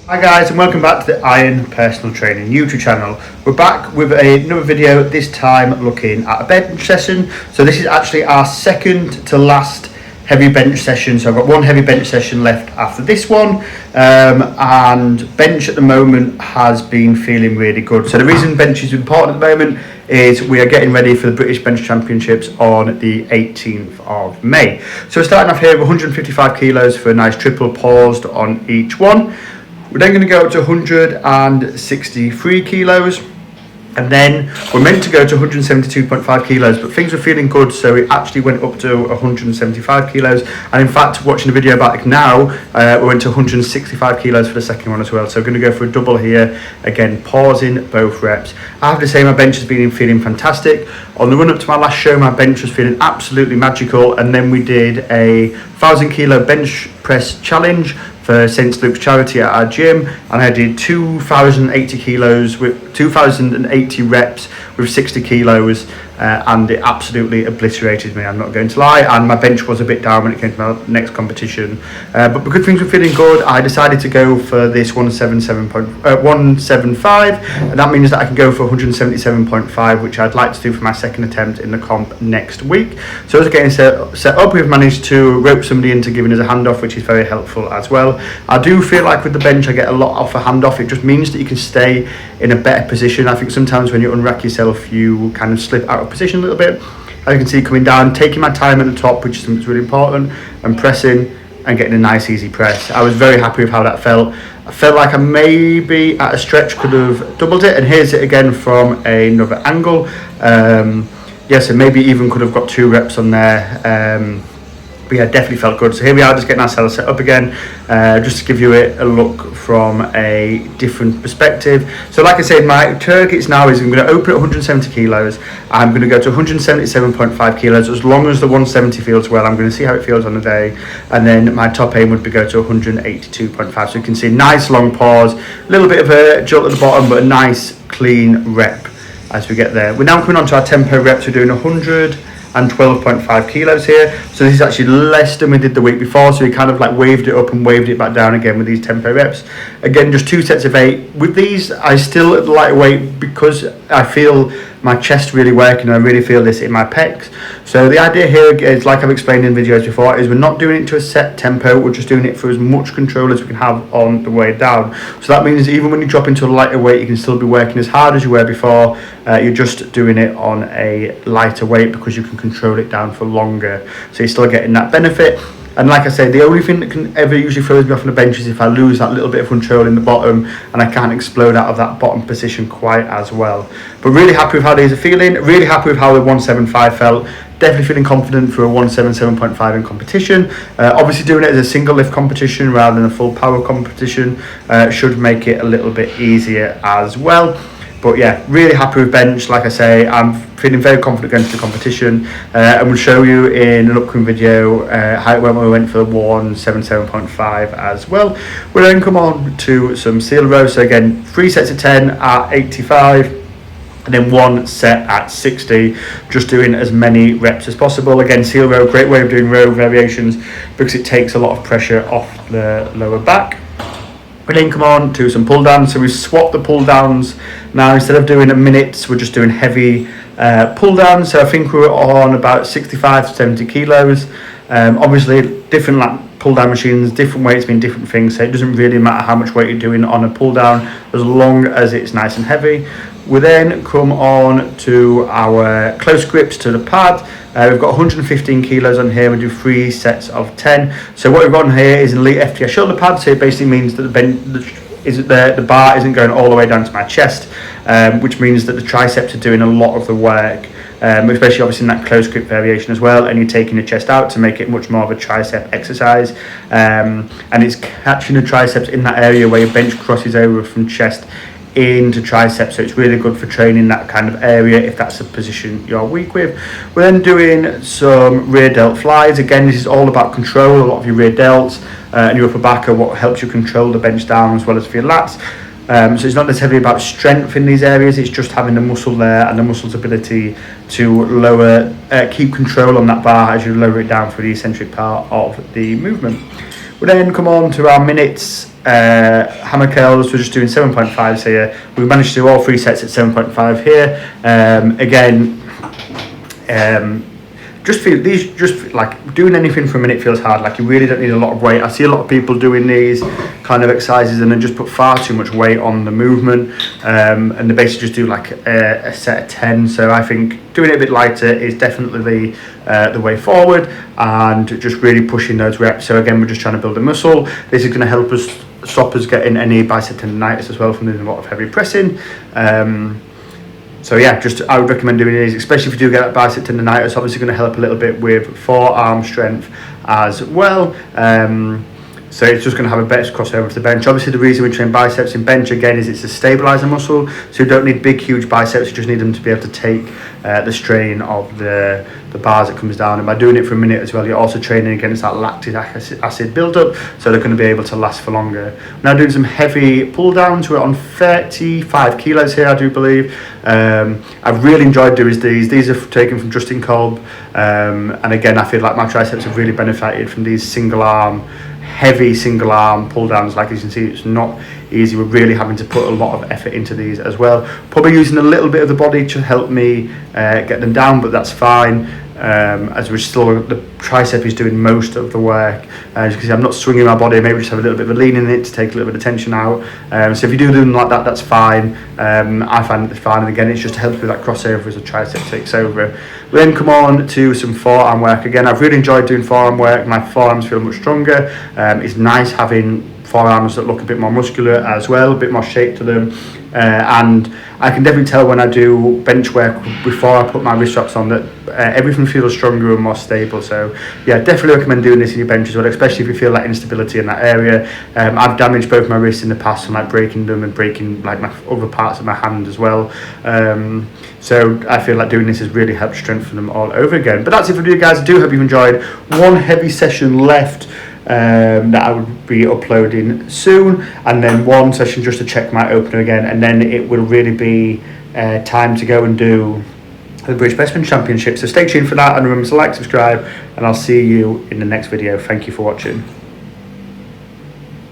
Hi guys, and welcome back to the Iron Personal Training YouTube channel. We're back with another video, this time looking at a bench session. So this is actually our second to last heavy bench session. So I've got one heavy bench session left after this one, and bench at the moment has been feeling really good. So the reason bench is important at the moment is we are getting ready for the British Bench Championships on the 18th of May. So we're starting off here with 155 kilos for a nice triple paused on each one. We're then going to go up to 163 kilos, and then we're meant to go to 172.5 kilos, but things were feeling good, so it actually went up to 175 kilos. And in fact, watching the video back now, we went to 165 kilos for the second one as well. So we're going to go for a double here, again pausing both reps. I have to say my bench has been feeling fantastic. On the run up to my last show, my bench was feeling absolutely magical, and then we did a 1,000 kilo bench press challenge for St. Luke's Charity at our gym, and I did 2,080 kilos with 2,080 reps with 60 kilos, and it absolutely obliterated me, I'm not going to lie. And my bench was a bit down when it came to my next competition, but because things were feeling good, I decided to go for this 175, and that means that I can go for 177.5, which I'd like to do for my second attempt in the comp next week. So as we're getting set up, we've managed to rope somebody into giving us a handoff, which is very helpful as well. I do feel like with the bench I get a lot off a handoff. It just means that you can stay in a better position. I think sometimes when you unrack yourself, you kind of slip out of position a little bit. As you can see, coming down, taking my time at the top, which is something that's really important, and pressing and getting a nice easy press. I was very happy with how that felt. I felt like I maybe at a stretch could have doubled it, and here's it again from another angle. So maybe even could have got 2 reps on there. But yeah, definitely felt good. So here we are, just getting ourselves set up again, just to give you a look from a different perspective. So like I said, my targets now is I'm going to open at 170 kilos. I'm going to go to 177.5 kilos. As long as the 170 feels well, I'm going to see how it feels on the day. And then my top aim would be go to 182.5. So you can see nice long pause, a little bit of a jolt at the bottom, but a nice clean rep as we get there. We're now coming on to our tempo reps. We're doing 112.5 kilos here. So this is actually less than we did the week before, so we kind of like waved it up and waved it back down again with these tempo reps. Again, just 2 sets of 8. With these, I still at the lighter weight because I feel my chest really working, and I really feel this in my pecs. So the idea here is, like I've explained in videos before, is we're not doing it to a set tempo, we're just doing it for as much control as we can have on the way down. So that means even when you drop into a lighter weight, you can still be working as hard as you were before. You're just doing it on a lighter weight because you can control it down for longer, so you're still getting that benefit. And like I say, the only thing that can ever usually throws me off on the bench is if I lose that little bit of control in the bottom and I can't explode out of that bottom position quite as well. But really happy with how these are feeling, really happy with how the 175 felt. Definitely feeling confident for a 177.5 in competition. Obviously doing it as a single lift competition rather than a full power competition should make it a little bit easier as well. But yeah, really happy with bench. Like I say, I'm feeling very confident going to the competition, and we'll show you in an upcoming video how it went when we went for the 177.5 as well. We'll then come on to some seal rows. So again, 3 sets of 10 at 85. And then 1 set at 60, just doing as many reps as possible. Again, seal row, great way of doing row variations because it takes a lot of pressure off the lower back. We then come on to some pull downs. So we swapped the pull downs. Now instead of doing a minutes, we're just doing heavy pull downs. So I think we're on about 65 to 70 kilos. Obviously different pull down machines, different weights mean different things, so it doesn't really matter how much weight you're doing on a pull down as long as it's nice and heavy. We then come on to our close grips to the pad. We've got 115 kilos on here. We do 3 sets of 10. So what we've got on here is an Elite FTS shoulder pad. So it basically means that the bar isn't going all the way down to my chest, which means that the triceps are doing a lot of the work, especially obviously in that close grip variation as well. And you're taking the chest out to make it much more of a tricep exercise, and it's catching the triceps in that area where your bench crosses over from chest into triceps, so it's really good for training that kind of area if that's a position you're weak with. We're then doing some rear delt flies. Again, this is all about control. A lot of your rear delts and your upper back are what helps you control the bench down as well as for your lats. So it's not necessarily about strength in these areas, it's just having the muscle there and the muscle's ability to keep control on that bar as you lower it down for the eccentric part of the movement. We then come on to our minutes. Hammer curls, we're just doing 7.5s here. We managed to do all 3 sets at 7.5 here. Just like doing anything for a minute feels hard. Like you really don't need a lot of weight. I see a lot of people doing these kind of exercises and then just put far too much weight on the movement, and they basically just do like a set of 10. So I think doing it a bit lighter is definitely the way forward, and just really pushing those reps. So again, we're just trying to build a muscle. This is going to help us stop us getting any bicep tendonitis as well from doing a lot of heavy pressing. So yeah, I would recommend doing these, especially if you do get that bicep tendonitis. Obviously going to help a little bit with forearm strength as well. So it's just going to have a better crossover to the bench. Obviously the reason we train biceps in bench again is it's a stabilizer muscle, so you don't need big huge biceps, you just need them to be able to take the strain of the bars that comes down. And by doing it for a minute as well, you're also training against that lactic acid buildup, so they're going to be able to last for longer. Now doing some heavy pull downs. We're on 35 kilos here, I do believe. I've really enjoyed doing these are taken from Justin Kolb, and again I feel like my triceps have really benefited from these heavy single arm pull downs. Like you can see, it's not easy. We're really having to put a lot of effort into these as well, probably using a little bit of the body to help me get them down, but that's fine, as the tricep is doing most of the work. As you can see, I'm not swinging my body, maybe just have a little bit of a lean in it to take a little bit of tension out. So if you do them like that, that's fine. I find it's fine, and again it's just helps with that crossover as the tricep takes over. We then come on to some forearm work. Again, I've really enjoyed doing forearm work. My forearms feel much stronger. It's nice having forearms that look a bit more muscular as well, a bit more shape to them, and I can definitely tell when I do bench work before I put my wrist straps on that everything feels stronger and more stable. So yeah, definitely recommend doing this in your bench as well, especially if you feel that instability in that area. I've damaged both my wrists in the past from like breaking them and breaking like my other parts of my hand as well. So I feel like doing this has really helped strengthen them all over again. But that's it for you guys. I do hope you've enjoyed. One heavy session left that I would be uploading soon, and then one session just to check my opener again, and then it will really be time to go and do the British Bestman Championship. So stay tuned for that, and remember to like, subscribe, and I'll see you in the next video. Thank you for watching.